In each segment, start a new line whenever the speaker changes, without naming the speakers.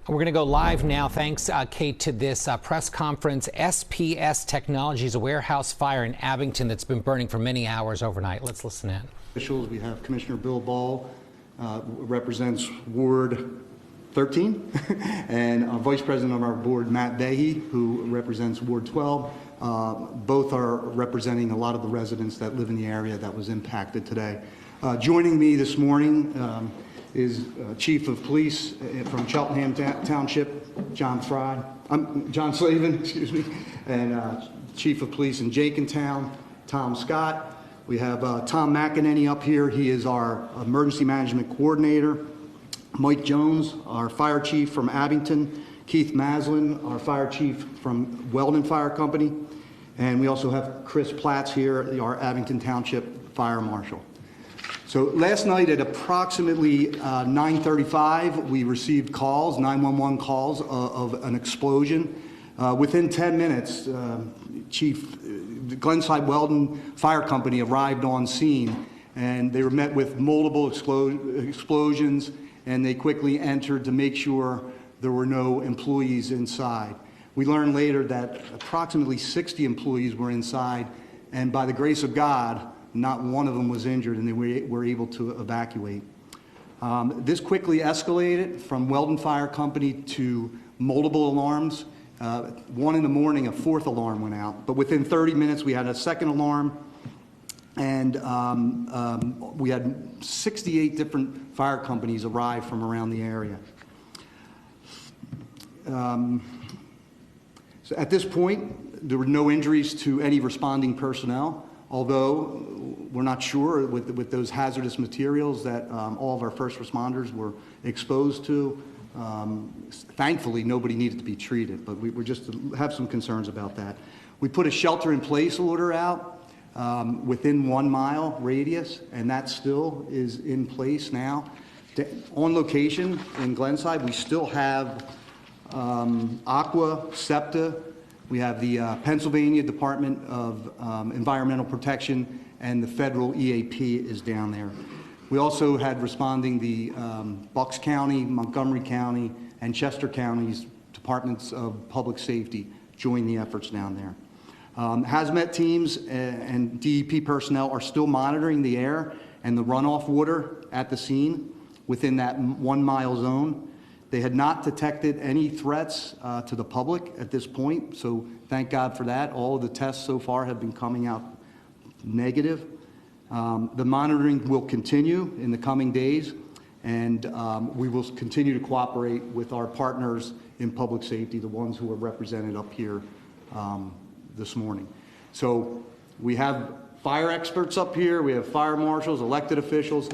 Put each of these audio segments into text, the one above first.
We're going to go live now, thanks, Kate, to this press conference. SPS Technologies, a warehouse fire in Abington that's been burning for many hours overnight. Let's listen in.
Officials, we have Commissioner Bill Ball, represents Ward 13, and our Vice President of our board, Matt Behe, who represents Ward 12. Both are representing a lot of the residents that live in the area that was impacted today. Joining me this morning is Chief of Police from Cheltenham Township, John Slavin, excuse me, and Chief of Police in Jenkintown, Tom Scott. We have Tom McEnany up here. He is our Emergency Management Coordinator. Mike Jones, our Fire Chief from Abington. Keith Maslin, our Fire Chief from Weldon Fire Company. And we also have Chris Platts here, our Abington Township Fire Marshal. So last night at approximately 9:35, we received calls, 911 calls of an explosion. Within 10 minutes, Chief Glenside Weldon Fire Company arrived on scene, and they were met with multiple explosions, and they quickly entered to make sure there were no employees inside. We learned later that approximately 60 employees were inside, and by the grace of God, not one of them was injured, and they were able to evacuate. This quickly escalated from Weldon Fire Company to multiple alarms. 1 in the morning, a fourth alarm went out. But within 30 minutes, we had a second alarm, and we had 68 different fire companies arrive from around the area. So at this point, there were no injuries to any responding personnel, although we're not sure with those hazardous materials that all of our first responders were exposed to. Thankfully, nobody needed to be treated, but we just have some concerns about that. We put a shelter-in-place order out within 1 mile radius, and that still is in place now. On location in Glenside, we still have Aqua, SEPTA, we have the Pennsylvania Department of Environmental Protection, and the federal EAP is down there. We also had responding the Bucks County, Montgomery County, and Chester County's Departments of Public Safety join the efforts down there. Hazmat teams and DEP personnel are still monitoring the air and the runoff water at the scene within that 1 mile zone. They had not detected any threats to the public at this point, so thank God for that. All of the tests so far have been coming out negative. The monitoring will continue in the coming days, and we will continue to cooperate with our partners in public safety, the ones who are represented up here this morning. So we have fire experts up here, we have fire marshals, elected officials.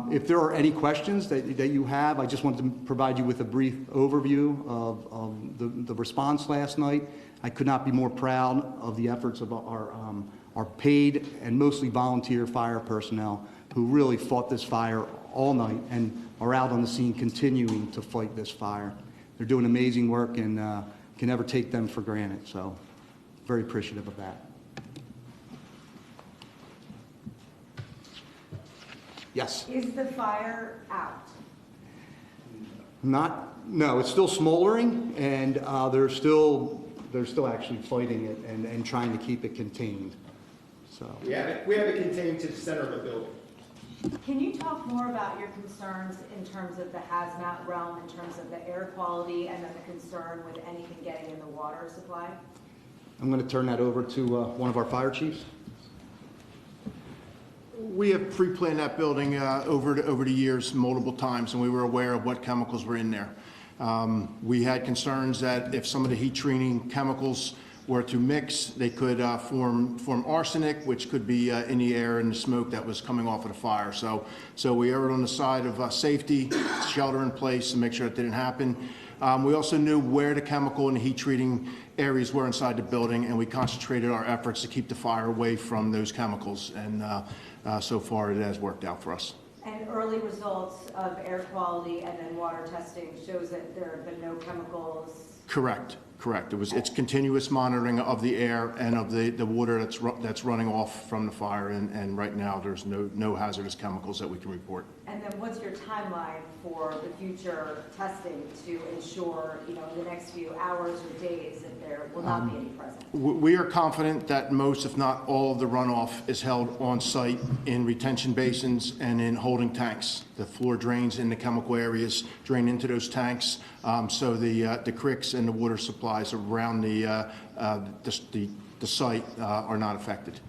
If there are any questions that you have, I just wanted to provide you with a brief overview of the response last night. I could not be more proud of the efforts of our paid and mostly volunteer fire personnel who really fought this fire all night and are out on the scene continuing to fight this fire. They're doing amazing work, and can never take them for granted, so very appreciative of that. Yes?
Is the fire out?
No, it's still smoldering, and they're still actually fighting it and trying to keep it contained. So
we have it contained to the center of the building.
Can you talk more about your concerns in terms of the hazmat realm, in terms of the air quality, and then the concern with anything getting in the water supply?
I'm going to turn that over to one of our fire chiefs.
We have pre-planned that building over the years multiple times, and we were aware of what chemicals were in there. We had concerns that if some of the heat treating chemicals were to mix, they could form arsenic, which could be in the air and the smoke that was coming off of the fire. So we erred on the side of safety, shelter in place, to make sure it didn't happen. We also knew where the chemical and the heat treating areas were inside the building, and we concentrated our efforts to keep the fire away from those chemicals, and so far it has worked out for us.
And early results of air quality and then water testing shows that there have been no chemicals?
Correct. Correct. It's continuous monitoring of the air and of the water that's running off from the fire, and right now there's no hazardous chemicals that we can report.
And then what's your timeline for the future testing to ensure, in the next few hours or days that there will not be any present?
We are confident that most, if not all, of the runoff is held on site in retention basins and in holding tanks. The floor drains in the chemical areas drain into those tanks, so the creeks and the water supplies around the site are not affected.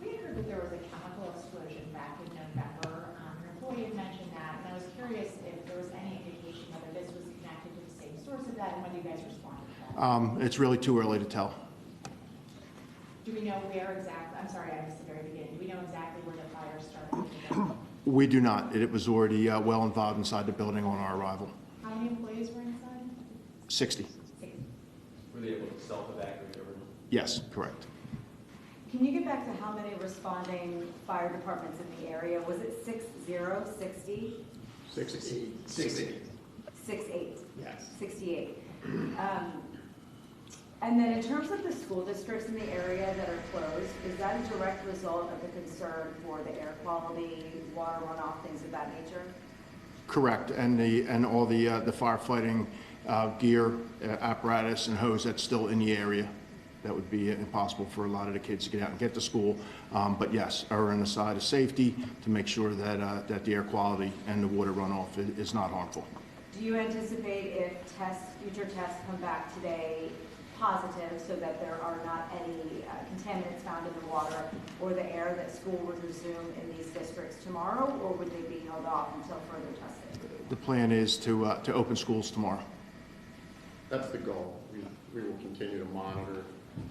We heard that there was a chemical explosion back in November. Your employee had mentioned that, and I was curious if there was any indication whether this was connected to the same source of that, and when you guys responded to that.
It's really too early to tell.
Do we know where exactly? I'm sorry, I missed the very beginning. Do we know exactly where the fire started?
We do not. It was already well involved inside the building on our arrival.
How many employees were inside?
60.
60.
Were they able to self-evacuate everyone?
Yes, correct.
Can you get back to how many responding fire departments in the area? Was it 60, 60?
68.
68?
Yes.
68. And then in terms of the school districts in the area that are closed, is that a direct result of the concern for the air quality, water runoff, things of that nature?
Correct, and all the firefighting gear, apparatus, and hose that's still in the area. That would be impossible for a lot of the kids to get out and get to school. But yes, err on the side of safety to make sure that that the air quality and the water runoff is not harmful.
Do you anticipate if future tests come back today positive, so that there are not any contaminants found in the water or the air, that school would resume in these districts tomorrow, or would they be held off until further testing?
The plan is to open schools tomorrow.
That's the goal. We will continue to monitor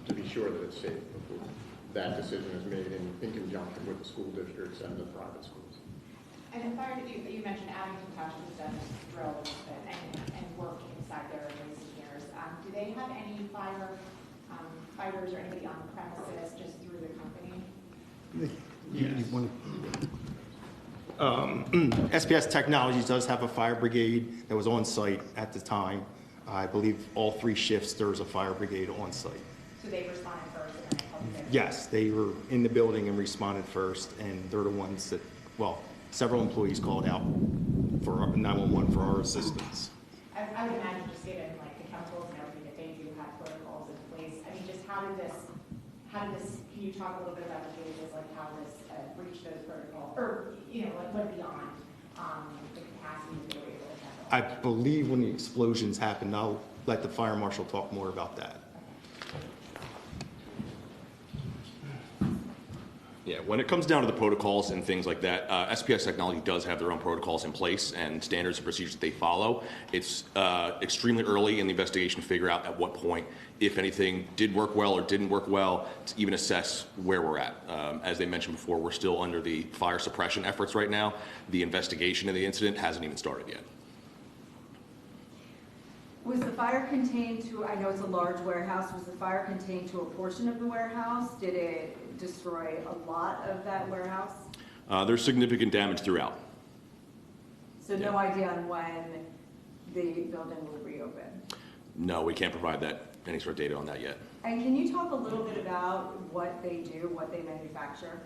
to be sure that it's safe before that decision is made in conjunction with the school districts and the private schools.
And the fire, you mentioned Abington Township has done drills and work inside there in recent years. Do they have any fighters or anybody on the premises just through the company?
SPS Technologies does have a fire brigade that was on site at the time. I believe all 3 shifts there was a fire brigade on site.
So they responded first and then they called you guys?
Yes, they were in the building and responded first, and they're the ones that, well, several employees called out for 911 for our assistance.
I would imagine, just given like the chemicals and everything, that they do have protocols in place. I mean, just how did this, can you talk a little bit about the cases, like how this breached those protocols, or, like went beyond the capacity that they were able to handle?
I believe when the explosions happened, I'll let the fire marshal talk more about that.
Yeah, when it comes down to the protocols and things like that, SPS Technology does have their own protocols in place and standards and procedures that they follow. It's extremely early in the investigation to figure out at what point, if anything, did work well or didn't work well, to even assess where we're at. As they mentioned before, we're still under the fire suppression efforts right now. The investigation of the incident hasn't even started yet.
Was the fire contained to, I know it's a large warehouse, was the fire contained to a portion of the warehouse? Did it destroy a lot of that warehouse?
There's significant damage throughout.
So no idea on when the building will reopen?
No, we can't provide any sort of data on that yet.
And can you talk a little bit about what they do, what they manufacture?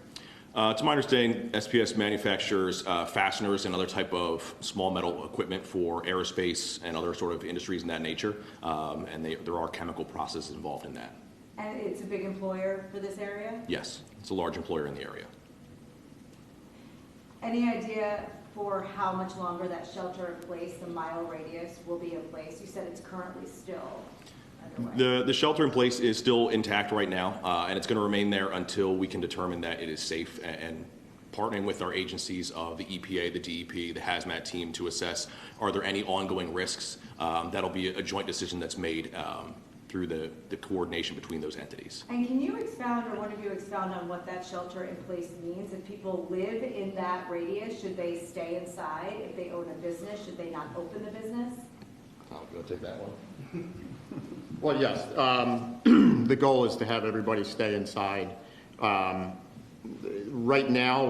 To my understanding, SPS manufactures fasteners and other type of small metal equipment for aerospace and other sort of industries in that nature, and there are chemical processes involved in that.
And it's a big employer for this area?
Yes, it's a large employer in the area.
Any idea for how much longer that shelter in place, the mile radius, will be in place? You said it's currently still underway.
The shelter in place is still intact right now, and it's going to remain there until we can determine that it is safe, and partnering with our agencies of the EPA, the DEP, the Hazmat team to assess are there any ongoing risks. That'll be a joint decision that's made through the coordination between those entities.
And can you expound, or one of you expound on what that shelter in place means? If people live in that radius, should they stay inside? If they own a business, should they not open the business?
I'll go take that one.
Well, yes, the goal is to have everybody stay inside. Right now,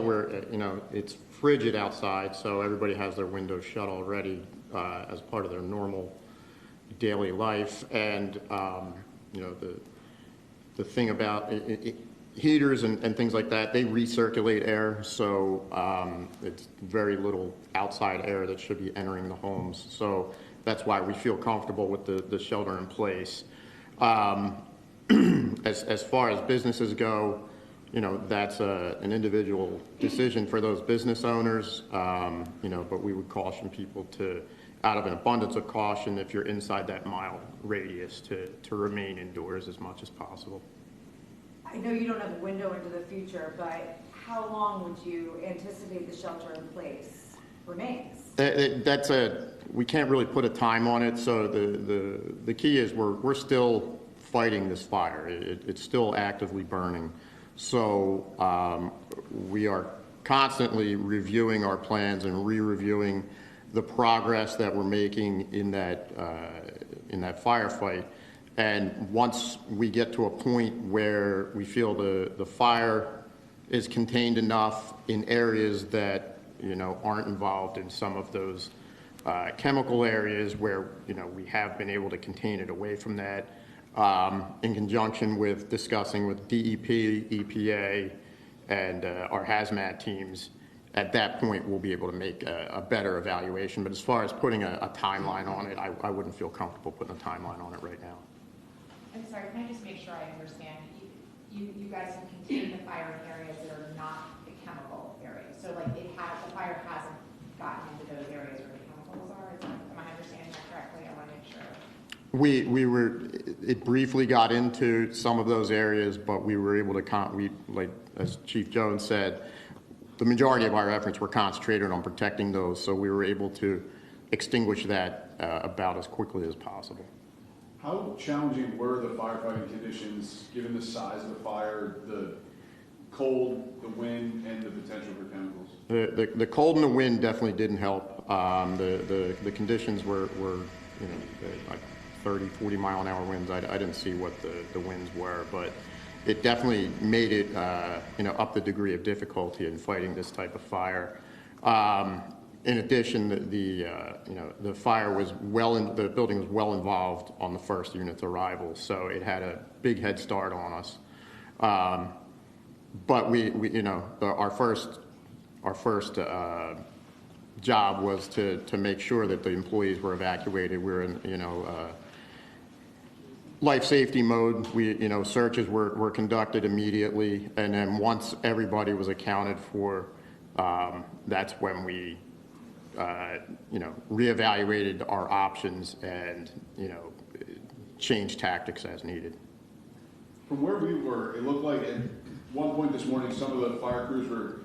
it's frigid outside, so everybody has their windows shut already as part of their normal daily life. And, you know, the thing about heaters and things like that, they recirculate air, so it's very little outside air that should be entering the homes. So that's why we feel comfortable with the shelter in place. As far as businesses go, you know, that's an individual decision for those business owners, you know, but we would caution people to, out of an abundance of caution, if you're inside that mile radius, to remain indoors as much as possible.
I know you don't have a window into the future, but how long would you anticipate the shelter in place remains?
We can't really put a time on it, so the key is we're still fighting this fire. It's still actively burning. So we are constantly reviewing our plans and re-reviewing the progress that we're making in that firefight. And once we get to a point where we feel the fire is contained enough in areas that, you know, aren't involved in some of those chemical areas where, you know, we have been able to contain it away from that, in conjunction with discussing with DEP, EPA, and our Hazmat teams, at that point we'll be able to make a better evaluation. But as far as putting a timeline on it, I wouldn't feel comfortable putting a timeline on it right now.
I'm sorry, can I just make sure I understand? You guys have contained the fire in areas that are not the chemical areas. So like the fire hasn't gotten into those areas where the chemicals are. Am I understanding that correctly? I want to make sure. It
briefly got into some of those areas, but we were able to, like as Chief Jones said, the majority of our efforts were concentrated on protecting those, so we were able to extinguish that about as quickly as possible.
How challenging were the firefighting conditions, given the size of the fire, the cold, the wind, and the potential for chemicals?
The cold and the wind definitely didn't help. The conditions were you know, like 30, 40 mile an hour winds. I didn't see what the winds were, but it definitely made it you know, up the degree of difficulty in fighting this type of fire. In addition, you know, the fire was the building was well involved on the first unit's arrival, so it had a big head start on us. But we you know, our first job was to make sure that the employees were evacuated. We were in, you know, life safety mode. You know, searches were conducted immediately, and then once everybody was accounted for, that's when we you know, reevaluated our options and, you know, changed tactics as needed.
From where we were, it looked like at one point this morning some of the fire crews were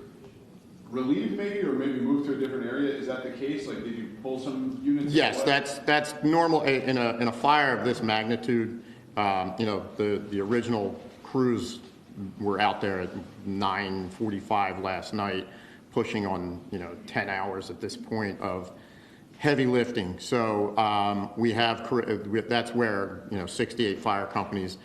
relieved maybe, or maybe moved to a different area. Is that the case? Like, did you pull some units?
Yes, that's normal in a fire of this magnitude. You know, the original crews were out there at 9:45 last night, pushing on, you know, 10 hours at this point of heavy lifting. So that's where, you know, 68 fire companies,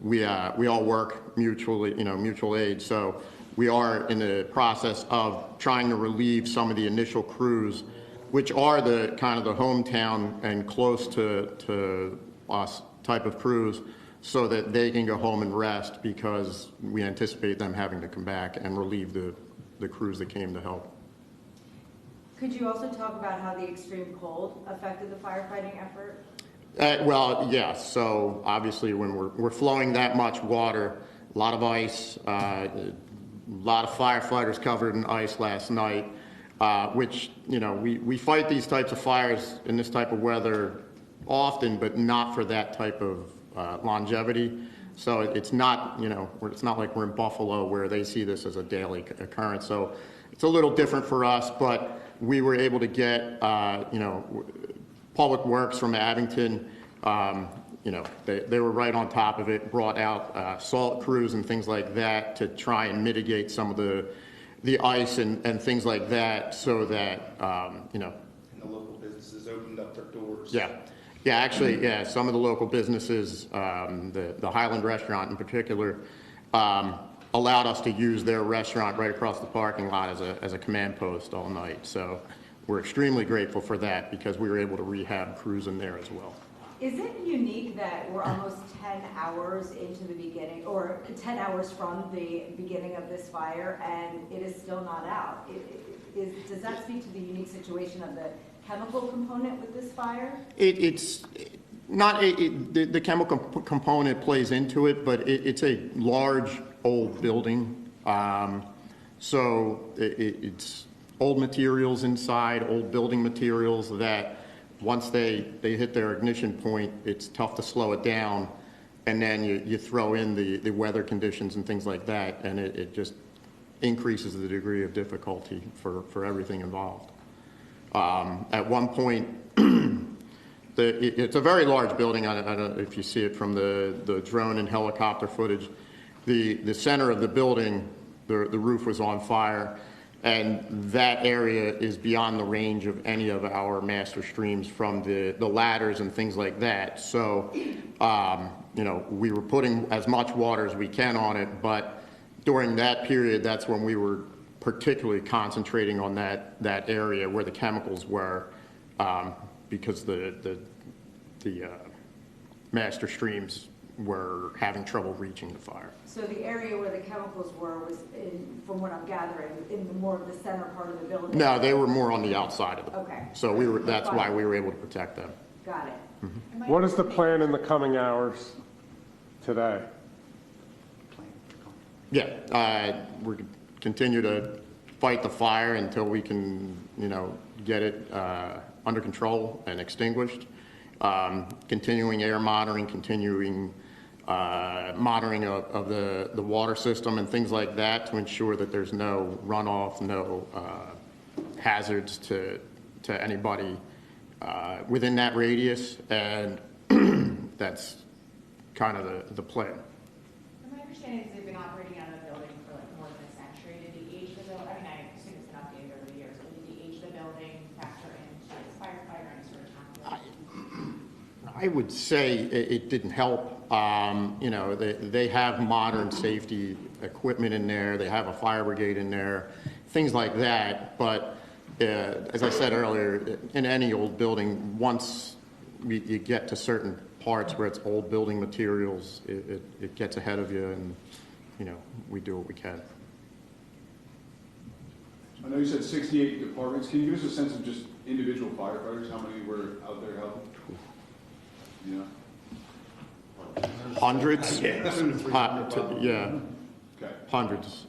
we all work mutually, you know, mutual aid. So we are in the process of trying to relieve some of the initial crews, which are the kind of the hometown and close to us type of crews, so that they can go home and rest, because we anticipate them having to come back and relieve the crews that came to help.
Could you also talk about how the extreme cold affected the firefighting effort?
Well, yes. So obviously, when we're flowing that much water, a lot of ice, a lot of firefighters covered in ice last night, which, you know, we fight these types of fires in this type of weather often, but not for that type of longevity. So it's not, you know, it's not like we're in Buffalo where they see this as a daily occurrence. So it's a little different for us, but we were able to get, you know, Public Works from Abington, you know, they were right on top of it, brought out salt crews and things like that to try and mitigate some of the ice and things like that, so that, you know.
And the local businesses opened up their doors.
Yeah. Yeah, actually, yeah, some of the local businesses, the Highland Restaurant in particular, allowed us to use their restaurant right across the parking lot as a command post all night. So we're extremely grateful for that, because we were able to rehab crews in there as well.
Is it unique that we're almost 10 hours into the beginning, or 10 hours from the beginning of this fire, and it is still not out? Does that speak to the unique situation of the chemical component with this fire?
It's not, the chemical component plays into it, but it's a large, old building. So it's old materials inside, old building materials that once they hit their ignition point, it's tough to slow it down. And then you throw in the weather conditions and things like that, and it just increases the degree of difficulty for everything involved. At one point, it's a very large building. I don't know if you see it from the drone and helicopter footage. The center of the building, the roof was on fire, and that area is beyond the range of any of our master streams from the ladders and things like that. So, you know, we were putting as much water as we can on it, but during that period, that's when we were particularly concentrating on that area where the chemicals were, because the master streams were having trouble reaching the fire.
So the area where the chemicals were was, from what I'm gathering, in more of the center part of the building?
No, they were more on the outside of the building.
Okay.
So that's why we were able to protect them.
Got it.
What is the plan in the coming hours today?
Yeah, we continue to fight the fire until we can, you know, get it under control and extinguished. Continuing air monitoring, continuing monitoring of the water system and things like that to ensure that there's no runoff, no hazards to anybody within that radius, and that's kind of the plan.
My understanding is they've been operating out of the building for like more than a century. Did the age of the building, I mean, I assume it's been updated over the years, but did the age of the building factor into its firefighter and sort of time?
I would say it didn't help. You know, they have modern safety equipment in there. They have a fire brigade in there, things like that. But as I said earlier, in any old building, once you get to certain parts where it's old building materials, it gets ahead of you, and, you know, we do what we can.
I know you said 68 departments. Can you give us a sense of just individual firefighters? How many were out there helping? Yeah.
Hundreds? Yeah.
Okay.
Hundreds.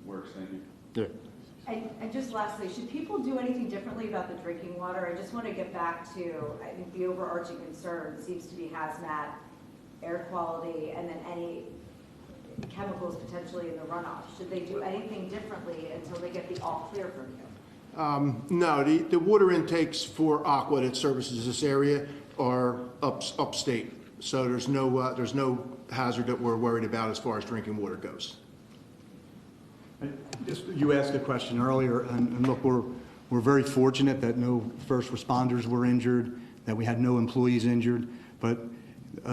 Works, thank you.
Yeah.
And just lastly, should people do anything differently about the drinking water? I just want to get back to, I think the overarching concern seems to be hazmat, air quality, and then any chemicals potentially in the runoff. Should they do anything differently until they get the all clear from you?
No, the water intakes for Aqua that services this area are upstate. So there's no hazard that we're worried about as far as drinking water goes.
You asked a question earlier, and look, we're very fortunate that no first responders were injured, that we had no employees injured, but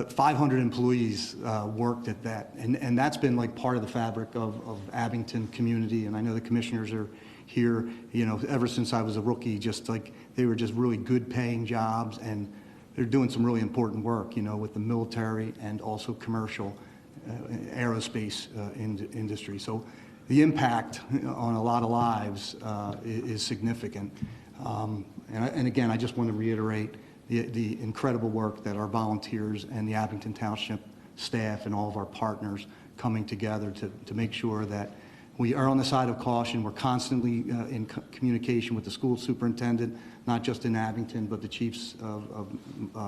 500 employees worked at that, and that's been like part of the fabric of Abington community, and I know the commissioners are here, you know, ever since I was a rookie, just like they were just really good paying jobs, and they're doing some really important work, you know, with the military and also commercial aerospace industry. So the impact on a lot of lives is significant. And again, I just want to reiterate the incredible work that our volunteers and the Abington Township staff and all of our partners coming together to make sure that we are on the side of caution. We're constantly in communication with the school superintendent, not just in Abington, but the chiefs of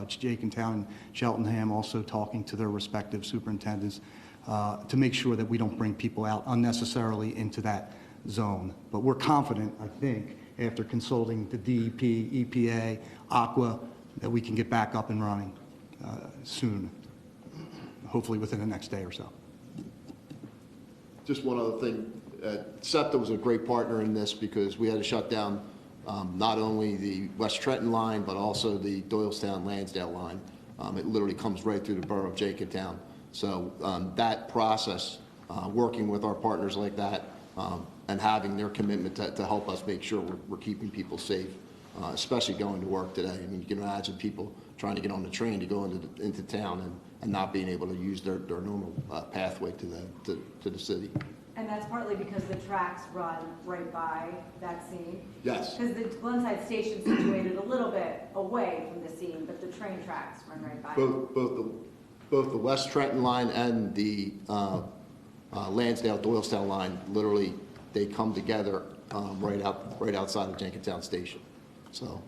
Jenkintown and Cheltenham, also talking to their respective superintendents to make sure that we don't bring people out unnecessarily into that zone. But we're confident, I think, after consulting the DEP, EPA, Aqua, that we can get back up and running soon, hopefully within the next day or so.
Just one other thing, SEPTA was a great partner in this because we had to shut down not only the West Trenton line, but also the Doylestown-Lansdale line. It literally comes right through the borough of Jenkintown. So that process, working with our partners like that, and having their commitment to help us make sure we're keeping people safe, especially going to work today. I mean, you can imagine people trying to get on the train to go into town and not being able to use their normal pathway to the city.
And that's partly because the tracks run right by that scene?
Yes.
Because the Glenside station's situated a little bit away from the scene, but the train tracks run right by.
Both the West Trenton line and the Lansdale-Doylestown line, literally, they come together right outside of Jenkintown Station. So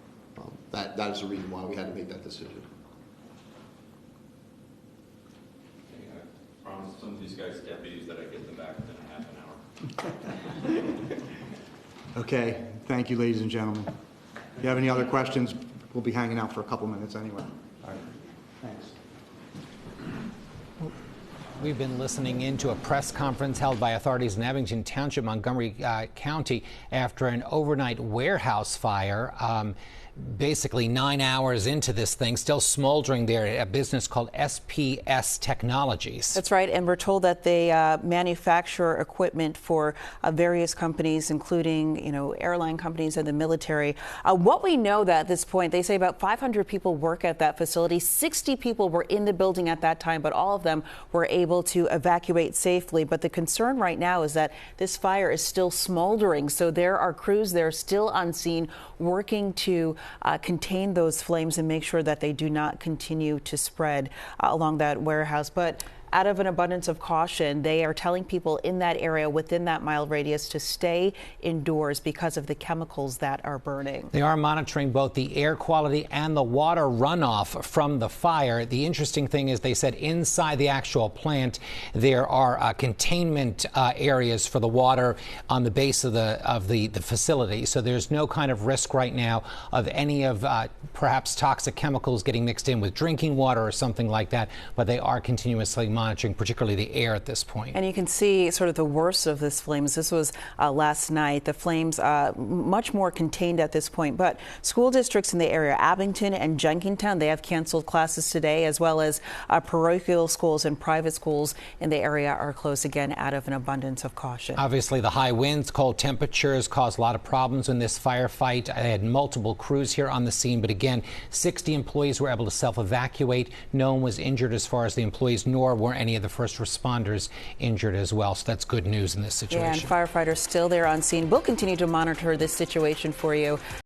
that is the reason why we had to make that decision.
I promised some of these guys deputies that I'd get them back within a half an hour.
Okay, thank you, ladies and gentlemen. If you have any other questions, we'll be hanging out for a couple minutes anyway. All right, thanks.
We've been listening into a press conference held by authorities in Abington Township, Montgomery County, after an overnight warehouse fire. Basically 9 hours into this thing, still smoldering there at a business called SPS Technologies.
That's right, and we're told that they manufacture equipment for various companies, including, airline companies and the military. What we know that at this point, they say about 500 people work at that facility. 60 people were in the building at that time, but all of them were able to evacuate safely. But the concern right now is that this fire is still smoldering, so there are crews there still on scene working to contain those flames and make sure that they do not continue to spread along that warehouse. But out of an abundance of caution, they are telling people in that area within that mile radius to stay indoors because of the chemicals that are burning.
They are monitoring both the air quality and the water runoff from the fire. The interesting thing is they said inside the actual plant there are containment areas for the water on the base of the facility. So there's no kind of risk right now of any of perhaps toxic chemicals getting mixed in with drinking water or something like that. But they are continuously monitoring, particularly the air at this point.
And you can see sort of the worst of this flames. This was last night. The flames much more contained at this point. But school districts in the area, Abington and Jenkintown, they have canceled classes today, as well as parochial schools and private schools in the area are closed again out of an abundance of caution.
Obviously, the high winds, cold temperatures caused a lot of problems in this firefight. I had multiple crews here on the scene, but again, 60 employees were able to self-evacuate. No one was injured as far as the employees, nor were any of the first responders injured as well. So that's good news in this situation.
Yeah, and firefighters still there on scene. We'll continue to monitor this situation for you.